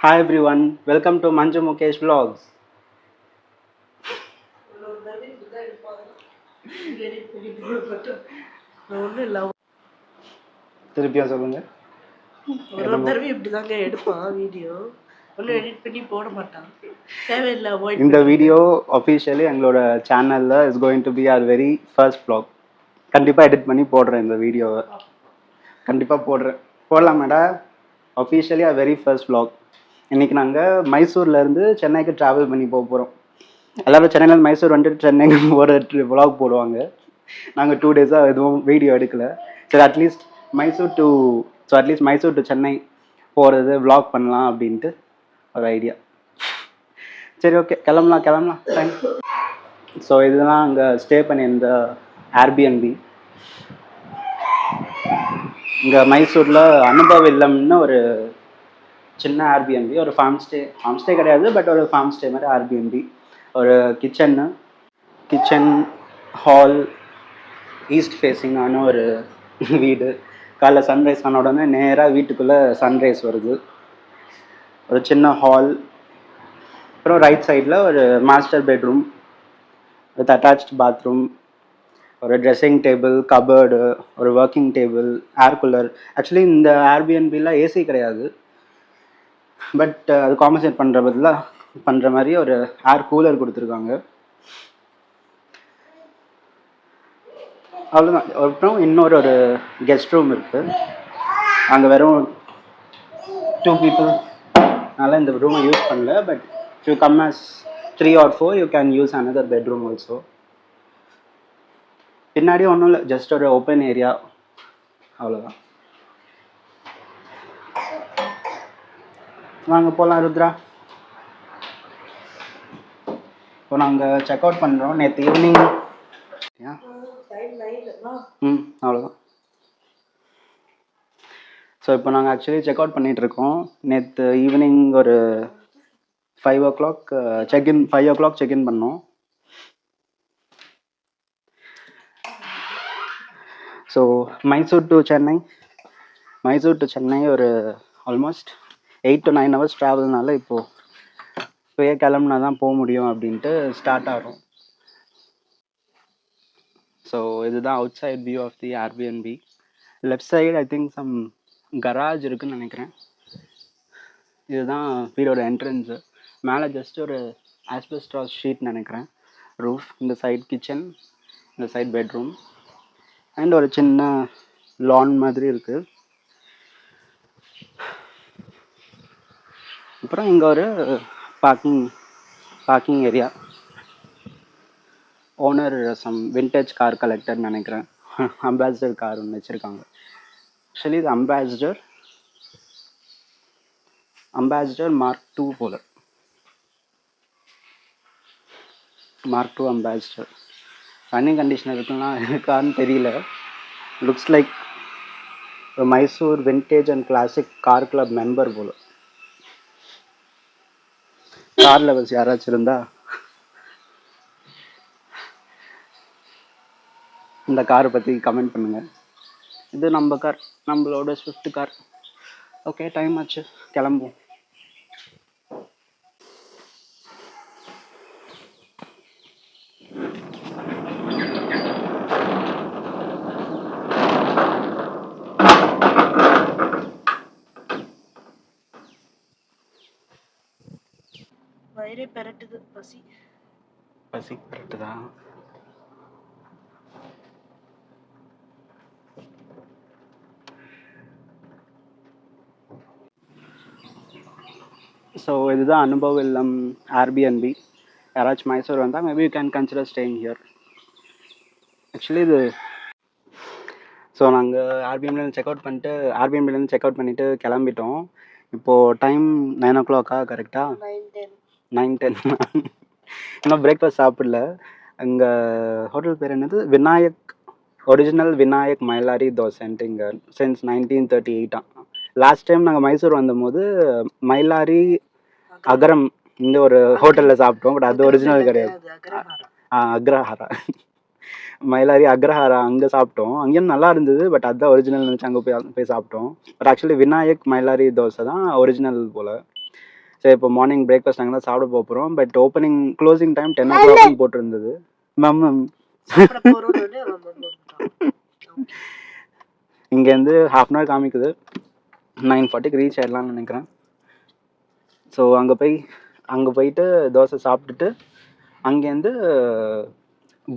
Hi everyone, welcome to Manju Mukesh Vlogs. திருப்பியா சொல்லுங்க. ஒரு தடவை இப்படிதாங்க எடுப்பான் வீடியோ. ஒன்னும் எடிட் பண்ணி போட மாட்டான். தேவையில்லை அவாய்ட். இந்த வீடியோ அஃபிஷியலி எங்களோட சேனல்ல is going to be our very first vlog. கண்டிப்பாக எடிட் பண்ணி போடுறேன் இந்த வீடியோவை. கண்டிப்பாக போடுறேன். போடலாமாடா? Officially our very first vlog. இன்னைக்கு நாங்கள் மைசூர்லேருந்து சென்னைக்கு ட்ராவல் பண்ணி போக போகிறோம். எல்லோரும் சென்னையிலேருந்து மைசூர் வந்துட்டு சென்னைக்கு ஒரு vlog போடுவாங்க. நாங்கள் 2 டேஸாக எதுவும் வீடியோ எடுக்கலை. சரி அட்லீஸ்ட் மைசூர் டு சென்னை போகிறது vlog பண்ணலாம் அப்படின்ட்டு ஒரு ஐடியா. சரி ஓகே, கிளம்பலாம் டைம். ஸோ இதெல்லாம் அங்கே ஸ்டே பண்ணியிருந்த ஏர்பிஎன்பி. இங்கே மைசூரில் அனுபவ இல்லம்னு ஒரு சின்ன ஏர்பிஎன்பி, ஒரு ஃபார்ம் ஸ்டே கிடையாது, பட் ஒரு ஃபார்ம் ஸ்டே மாதிரி ஏர்பிஎன்பி. ஒரு கிச்சன் ஹால், ஈஸ்ட் ஃபேஸிங்கான ஒரு வீடு. காலைல சன்ரைஸ் ஆன உடனே நேராக வீட்டுக்குள்ளே சன்ரைஸ் வருது. ஒரு சின்ன ஹால், அப்புறம் ரைட் சைடில் ஒரு master bedroom with attached bathroom, ஒரு ட்ரெஸ்ஸிங் டேபிள், கபர்டு, ஒரு working table, air cooler. Actually இந்த ஏர்பிஎன்பியில் ஏசி கிடையாது, பட் அது காம்பன்சேட் பண்ணுற மாதிரி ஒரு ஏர் கூலர் கொடுத்துருக்காங்க. அவ்வளோதான். அப்புறம் இன்னொரு கெஸ்ட் ரூம் இருக்குது. அங்கே வெறும் 2 people, அதனால் இந்த ரூமை யூஸ் பண்ணல. But if you come as 3 or 4 you can use another bedroom also. பின்னாடி ஒன்றும் இல்லை, ஜஸ்ட் ஒரு ஓப்பன் ஏரியா, அவ்வளோதான். வாங்க போகலாம் ருத்ரா. இப்போ நாங்கள் செக் அவுட் பண்ணுறோம். நேற்று ஈவினிங் அவ்வளோதான். ஸோ இப்போ நாங்கள் ஆக்சுவலி செக் அவுட் பண்ணிகிட்ருக்கோம். நேற்று ஈவினிங் ஒரு 5 o'clock செக்இன், 5 o'clock செக்இன் பண்ணோம். ஸோ மைசூர் டு சென்னை ஒரு ஆல்மோஸ்ட் 8 to 9 hours ட்ராவல்னால இப்போயே கிளம்புனா தான் போக முடியும் அப்படின்ட்டு ஸ்டார்ட் ஆகிறோம். ஸோ இதுதான் outside view of the Airbnb. Left side I think some garage இருக்குதுன்னு நினைக்கிறேன். இதுதான் வீடோட என்ட்ரன்ஸு. மேலே ஜஸ்ட் ஒரு ஆஸ்பெஸ்டாஸ் ஷீட் நினைக்கிறேன் ரூஃப். இந்த சைட் கிச்சன், இந்த சைட் பெட்ரூம், அண்ட் ஒரு சின்ன லான் மாதிரி இருக்குது. அப்புறம் இங்கே ஒரு parking area. Owner some vintage car கலெக்டர்னு நினைக்கிறேன். அம்பாசிடர் கார் ஒன்று வச்சுருக்காங்க. ஆக்சுவலி இது அம்பாசிடர் Mark II போல். Mark II Ambassador. Running condition இருக்கான்னு தெரியல. Looks like Mysore vintage and classic car club member போல். கார் லெவல்ஸ் யாராச்சும் இருந்தா இந்த காரை பற்றி கமெண்ட் பண்ணுங்கள். இது நம்ம கார், நம்மளோட ஸ்விஃப்ட் கார். ஓகே, டைம் ஆச்சு, கிளம்புவோம். வயிறே பெரட்டுது, பசி பெரட்டுதா? ஸோ இதுதான் அனுபவ இல்லம் ஏர்பிஎன்பி. யாராச்சும் மைசூர் வந்தால் maybe you can consider staying here. Actually இது ஸோ நாங்கள் ஏர்பிஎன்பிலேருந்து செக் அவுட் பண்ணிவிட்டு கிளம்பிட்டோம். இப்போது டைம் 9 o'clock கரெக்டாக? 9:10. இன்னும் பிரேக்ஃபாஸ்ட் சாப்பிடல. இங்கே ஹோட்டல் பேர் என்னது? ஒரிஜினல் விநாயக் மயிலாரி தோசைன்ட்டு. இங்கே சின்ஸ் 1938. லாஸ்ட் டைம் நாங்கள் மைசூர் வந்தபோது மயிலாரி அகரம் இந்த ஒரு ஹோட்டலில் சாப்பிட்டோம். பட் அது ஒரிஜினல் கிடையாது. அக்ரஹாரா, மயிலாரி அக்ரஹாரா, அங்கே சாப்பிட்டோம். அங்கேயும் நல்லா இருந்தது, பட் அதுதான் ஒரிஜினல் நினச்சி அங்கே போய் சாப்பிட்டோம். பட் ஆக்சுவலி விநாயக் மயிலாரி தோசை தான் ஒரிஜினல் போல். சரி இப்போ மார்னிங் பிரேக்ஃபாஸ்ட் நாங்கள் தான் சாப்பிட போகிறோம். But opening closing time 10 o'clock போட்டிருந்தது. மேம் சாப்பிட போறோம்னு அவன் வந்துட்டான். இங்கேருந்து 1/2 hour காமிக்குது. 9:40க்கு ரீச் ஆயிடலாம்னு நினைக்கிறேன். ஸோ அங்கே போயிட்டு தோசை சாப்பிட்டுட்டு அங்கேருந்து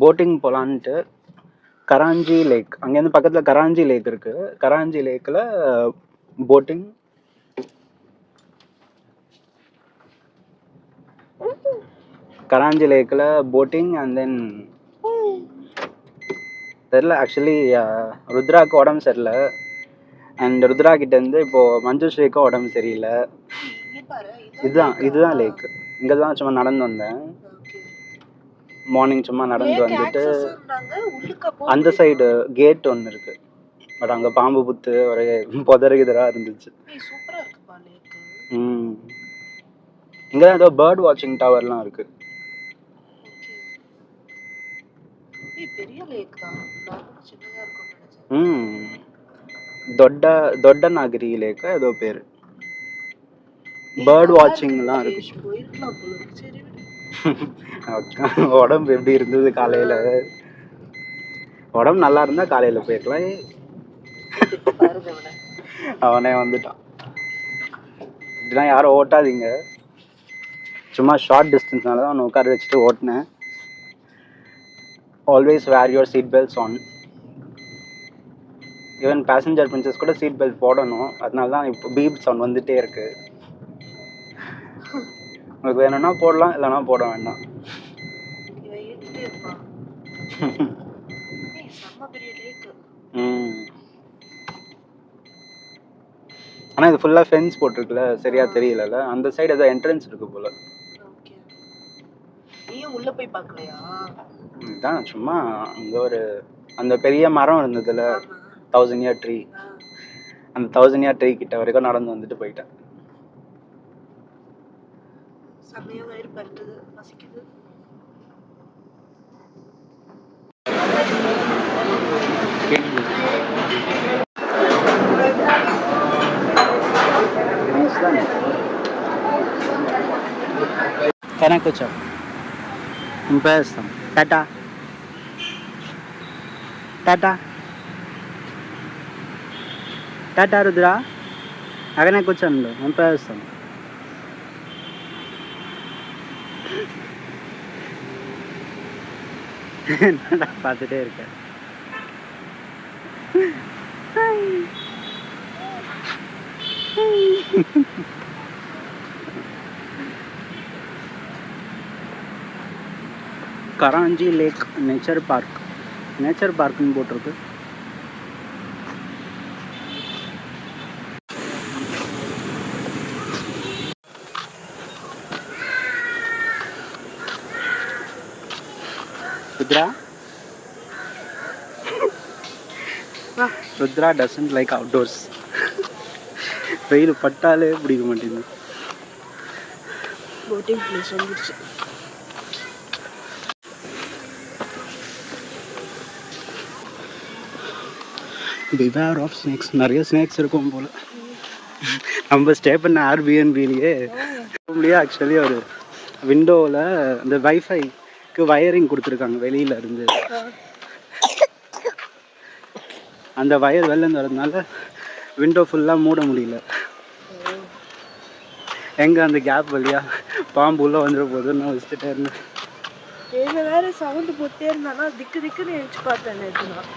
போட்டிங் போகலான்ட்டு கராஞ்சி லேக், அங்கேருந்து பக்கத்தில் கராஞ்சி லேக் இருக்குது. கராஞ்சி லேக்கில் போட்டிங், அண்ட் தென் தெரில. ஆக்சுவலி ருத்ராவுக்கு உடம்பு சரியில்லை. அண்ட் ருத்ரா கிட்டேருந்து இப்போது மஞ்சுஸ்ரீக்கும் உடம்பு சரியில்லை. இதுதான் லேக்கு. இங்கே தான் சும்மா நடந்து வந்தேன். மார்னிங் சும்மா நடந்து வந்துட்டு அந்த சைடு கேட் ஒன்று இருக்கு. பட் அங்கே பாம்பு புத்து ஒரு புதறுகிதராக இருந்துச்சு. இங்கே தான் ஏதோ பேர்ட் வாட்சிங் டவர்லாம் இருக்கு. தொட்டநாகிரி லேக்கு ஏதோ பேர். பேர்ட் வாட்சிங்லாம் இருக்கு. உடம்பு எப்படி இருந்தது காலையில? உடம்பு நல்லா இருந்தா காலையில போயிருக்கலாம். அவனே வந்துட்டான். இதெல்லாம் யாரும் ஓட்டாதீங்க. சும்மா ஷார்ட் டிஸ்டன்ஸ்னால தான் அவனை உட்கார வச்சுட்டு ஓட்டினேன். Always wear your seat belts on. Even passenger princess கூட சீட் பெல்ட் போடணும். அதனால தான் இப்போ பீப் சவுண்ட் வந்துட்டே இருக்கு. உங்களுக்கு வேணும்னா போடலாம், இல்லைன்னா போட வேண்டாம். ஆனால் இது ஃபுல்லாக ஃபென்ஸ் போட்டிருக்குல்ல, சரியா தெரியல. அந்த சைடு ஏதோ என்ட்ரன்ஸ் இருக்கு போல. உள்ள போய் பார்க்கலையா? இதுதான் சும்மா அங்கே அந்த பெரிய மரம் இருந்ததுல, 1000 year ட்ரீ, அந்த 1000 year ட்ரீ கிட்ட வரைக்கும் நடந்து வந்துட்டு போயிட்டேன். Kana kucho. Impesam. Tata. Tata. Tata Rudra. Agane kuchando. Impesam. நான் பார்த்துட்டே இருக்கேன். கராஞ்சி லேக் நேச்சர் பார்க்னு போட்டிருக்கு. Rudra doesn't like outdoors. வெயில் பட்டாலே பிடிக்க மாட்டேங்குது. போட்டிங் பிளேஸ் வந்துருச்சு. Beware of snakes. நிறைய ஸ்னேக்ஸ் இருக்கும் போல. நம்ம ஸ்டே பண்ண ஆர்பிஎன்பிலேயே ஆக்சுவலி ஒரு விண்டோவில் அந்த வைஃபைக்கு வயரிங் கொடுத்துருக்காங்க வெளியில இருந்து. அந்த வயர் வெளிலேருந்து வரதுனால விண்டோ ஃபுல்லாக மூட முடியல. எங்கே அந்த கேப் வழியா பாம்பு உள்ளே வந்துட போதுன்னு நான் வச்சுட்டே இருந்தேன். வேற சவுண்டு போட்டே இருந்தானா திக்கு திக்குன்னு எழுச்சி பார்த்தேன் நேற்று நான்.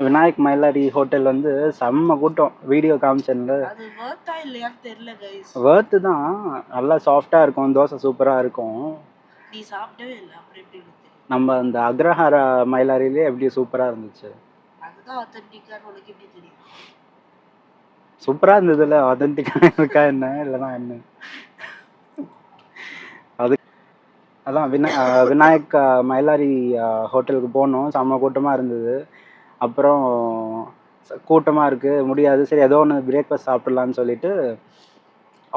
விநாயக் மயிலாடி ஹோட்டல் வந்து செம்ம கூட்டம். வீடியோ காமிச்சேன்ல. அது வர்த்தா இல்லையான்னு தெரியல கைஸ். வர்த்து தான். நல்லா சாஃப்டாக இருக்கும், தோசை சூப்பராக இருக்கும். நீ சாப்பிட்டவே இல்லை அப்புறம் எப்படி? நம்ம அந்த அக்ரஹார மயிலாடியிலே எப்படி சூப்பராக இருந்துச்சு. அதுதான் ஆத்தென்டிக்கான்னு உனக்கு எப்படி தெரியும்? சூப்பராக இருந்ததுல. ஆத்தென்டிக்காக இருக்கா என்ன இல்லைனா என்ன? அது அதான் விநாயக் மயிலாரி ஹோட்டலுக்கு போனோம். செம்ம கூட்டமாக இருந்தது. அப்புறம் கூட்டமாக இருக்குது முடியாது, சரி ஏதோ ஒன்று பிரேக்ஃபாஸ்ட் சாப்பிட்லான்னு சொல்லிட்டு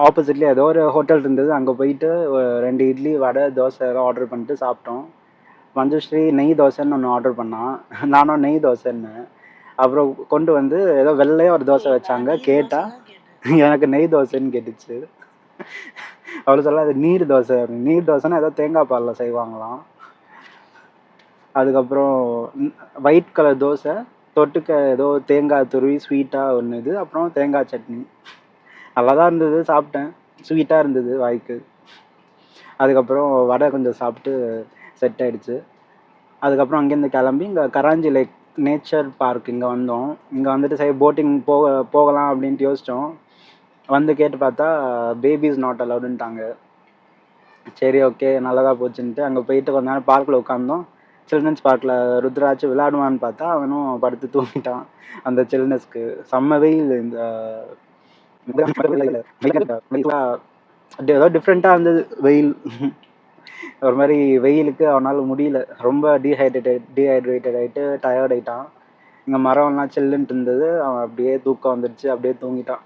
ஆப்போசிட்லேயே ஏதோ ஒரு ஹோட்டல் இருந்தது. அங்கே போயிட்டு 2 இட்லி வடை தோசை எல்லாம் ஆர்டர் பண்ணிட்டு சாப்பிட்டோம். மஞ்சுஸ்ரீ நெய் தோசைன்னு ஒன்று ஆர்டர் பண்ணான். நானும் நெய் தோசைன்னு. அப்புறம் கொண்டு வந்து ஏதோ வெள்ளையாக ஒரு தோசை வச்சாங்க. கேட்டால் எனக்கு நெய் தோசைன்னு கேட்டுச்சு. அவளை சொல்ல அது நீர் தோசை. நீர் தோசைன்னா ஏதோ தேங்காய் பாலில் செய்வாங்களாம். அதுக்கப்புறம் ஒயிட் கலர் தோசை, தொட்டுக்க ஏதோ தேங்காய் துருவி ஸ்வீட்டாக ஒன்று இது, அப்புறம் தேங்காய் சட்னி. நல்லா தான் இருந்தது, சாப்பிட்டேன். ஸ்வீட்டாக இருந்தது வாய்க்கு. அதுக்கப்புறம் வடை கொஞ்சம் சாப்பிட்டு செட் ஆகிடுச்சு. அதுக்கப்புறம் அங்கேருந்து கிளம்பி இங்கே கராஞ்சி லேக் நேச்சர் பார்க் இங்கே வந்தோம். இங்கே வந்துட்டு சரி போட்டிங் போகலாம் அப்படின்ட்டு யோசித்தோம். வந்து கேட்டு பார்த்தா பேபிஸ் நாட் அலவுடுன்ட்டாங்க. சரி ஓகே நல்லதாக போச்சுன்ட்டு அங்கே போயிட்டு கொஞ்ச நேரம் பார்க்கில் உட்காந்தோம். சில்ட்ரன்ஸ் பார்க்கில் ருத்ராட்சி விளையாடுவான்னு பார்த்தா அவனும் படுத்து தூங்கிட்டான். அந்த சில்ட்ரன்ஸ்க்கு செம்ம வெயில். இந்த ஏதோ டிஃப்ரெண்ட்டாக இருந்தது வெயில். ஒரு மாதிரி வெயிலுக்கு அவனால் முடியல, ரொம்ப டீஹைட்ரேட்டட் ஆகிட்டு டயர்ட் ஆகிட்டான். இங்கே மரம்லாம் சில்லுன்ட்டு இருந்தது, அவன் அப்படியே தூக்கம் வந்துடுச்சு, அப்படியே தூங்கிட்டான்.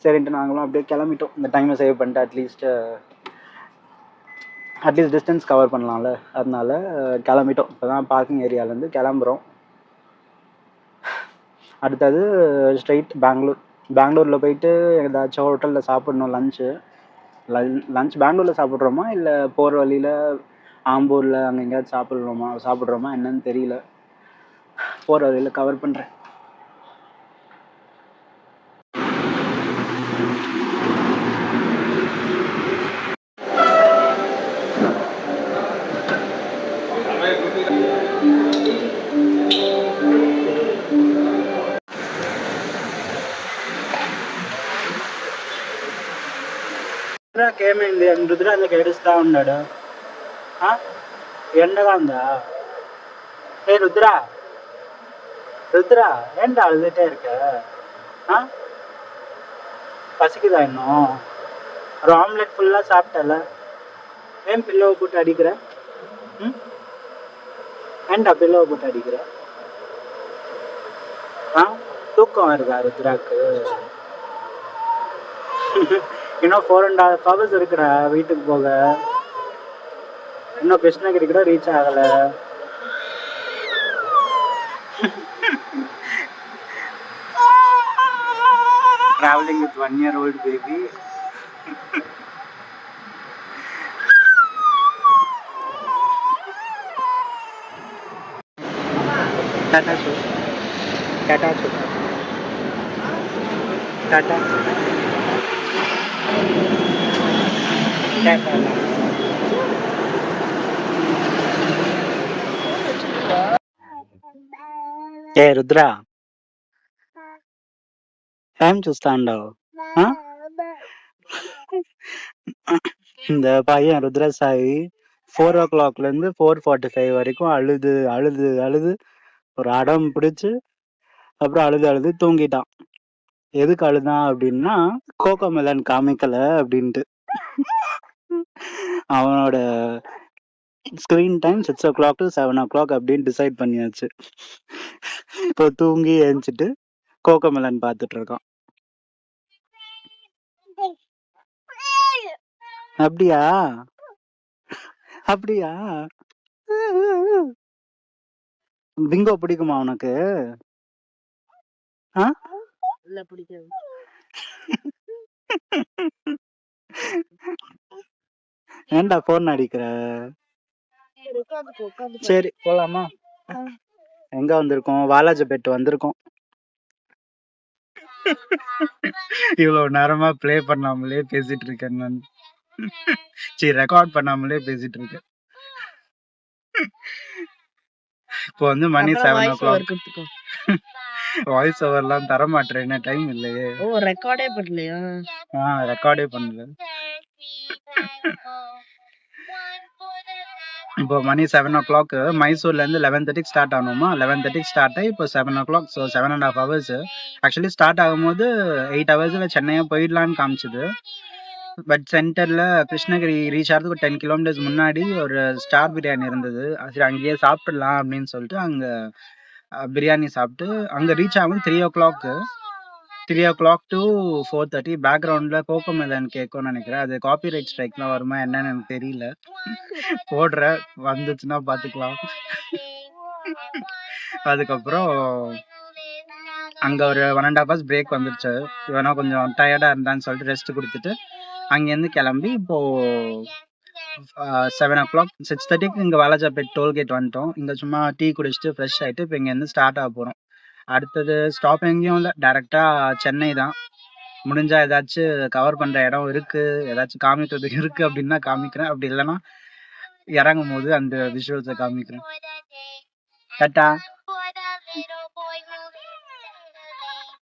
சரின்ட்டு நாங்களும் அப்படியே கிளம்பிட்டோம். இந்த டைமை சேவ் பண்ணிட்டு அட்லீஸ்ட் டிஸ்டன்ஸ் கவர் பண்ணலாம்ல, அதனால கிளம்பிட்டோம். இப்போ தான் பார்க்கிங் ஏரியாவிலேருந்து கிளம்புறோம். அடுத்தது ஸ்ட்ரெயிட் பெங்களூரில் போயிட்டு ஏதாச்சும் ஹோட்டலில் சாப்பிட்ணும். லஞ்ச் பெங்களூரில் சாப்பிட்றோமா இல்லை போகிற வழியில் ஆம்பூரில் அங்கே எங்கேயாச்சும் சாப்பிட்றோமா என்னன்னு தெரியல. போகிற வழியில் கவர் பண்ணுறேன். ఏమైంది రుద్ర అందుకు ఏడుస్తా ఉన్నాడు? ఎండగా ఉందా? ఏ రుద్ర ఏంటి அழுதுட்டே இருக்க? பசிக்குதா இன்னும்? ஒரு ஆம்லெட் ஃபுல்லாக சாப்பிட்டல, ஏன் பில்லோவை போட்டு அடிக்கிற? ஏன்டா பில்லோவை போட்டு அடிக்கிற? தூக்கம் இருக்கா ருத்ராக்கு? இன்னும் 4.5 hours இருக்குடா வீட்டுக்கு போக. இன்னும் கிருஷ்ணகிரி கூட ரீச் ஆகலை. Travelling with 1-year-old baby. Tata so Tata so Tata Tata. A Rudra time చూస్తా ఉండవు. இந்த பையன் ருத்ரசாயி 4 o'clockலேருந்து 4:45 வரைக்கும் அழுது அழுது அழுது ஒரு அடம் பிடிச்சு அப்புறம் அழுது அழுது தூங்கிட்டான். எதுக்கு அழுதான் அப்படின்னா கோகோமெலன் காமிக்கல அப்படின்ட்டு. அவனோட screen time 6 o'clock to 7 o'clock அப்படின்னு டிசைட் பண்ணியாச்சு. இப்போ தூங்கி எழுந்துச்சிட்டு கோகோமெலன் பார்த்துட்டு இருக்கான். அப்படியா அப்படியா? பிங்கோ பிடிக்குமா உனக்கு? இல்ல பிடிக்காது. ஏன்டா போன் அடிக்கிற? சரி போலாமா? எங்க வந்திருக்கோம்? வாலாஜபேட் வந்திருக்கோம். இவ்வளவு நேரமா ப்ளே பண்ணாமலே பேசிட்டு இருக்கேன் நான். சரி ரெக்கார்ட் பண்ணாமலே பேசிட்டு இருக்கேன். இப்போ வந்து மணி 7 o'clock. வாய்ஸ் ஓவர்லாம் தர மாட்டேன், டைம் இல்லையே. ரெக்கார்டே பண்ணலையா? ரெக்கார்டே பண்ணல. இப்போ மணி 7 o'clock. மைசூர்லேருந்து 11:30 ஸ்டார்ட் ஆகணுமா? 11:30 ஸ்டார்ட் ஆகி இப்போ 7 o'clock. So 7.5 hours. Actually start ஆகும்போது 8 hours சென்னையாக போயிடலான்னு காமிச்சுது. பட் சென்டரில் கிருஷ்ணகிரி ரீச் ஆகிறதுக்கு ஒரு 10 கிலோமீட்டர்ஸ் முன்னாடி ஒரு ஸ்டார் பிரியாணி இருந்தது. சரி அங்கேயே சாப்பிடலாம் அப்படின்னு சொல்லிட்டு அங்கே பிரியாணி சாப்பிட்டு அங்கே ரீச் ஆகும் 3 o'clock. 3 o'clock to 4:30 பேக்ரவுண்டில் கோகோ மெலன் கேட்கும்னு நினைக்கிறேன். அது காப்பிரைட் ஸ்ட்ரைக்லாம் வருமா என்னன்னு எனக்கு தெரியல. போடுற வந்துச்சுன்னா பார்த்துக்கலாம். அதுக்கப்புறம் அங்கே ஒரு 1.5 hours பிரேக் வந்துடுச்சு. இவனா கொஞ்சம் டயர்டாக இருந்தான்னு சொல்லிட்டு ரெஸ்ட் கொடுத்துட்டு அங்கேருந்து கிளம்பி இப்போது 7 o'clock 6:30க்கு இங்கே வாலாஜாபேட் டோல்கேட் வந்துட்டோம். இங்கே சும்மா டீ குடிச்சிட்டு ஃப்ரெஷ் ஆகிட்டு இப்போ இங்கேருந்து ஸ்டார்ட் ஆக போகிறோம். அடுத்தது ஸ்டாப் எங்கேயும் இல்லை, டேரெக்டாக சென்னை தான். முடிஞ்சால் ஏதாச்சும் கவர் பண்ணுற இடம் இருக்குது, ஏதாச்சும் காமிக்கிறதுக்கு இருக்குது அப்படின்னா காமிக்கிறேன். அப்படி இல்லைன்னா இறங்கும் போது அந்த விஷுவல்ஸை காமிக்கிறேன். டாட்டா.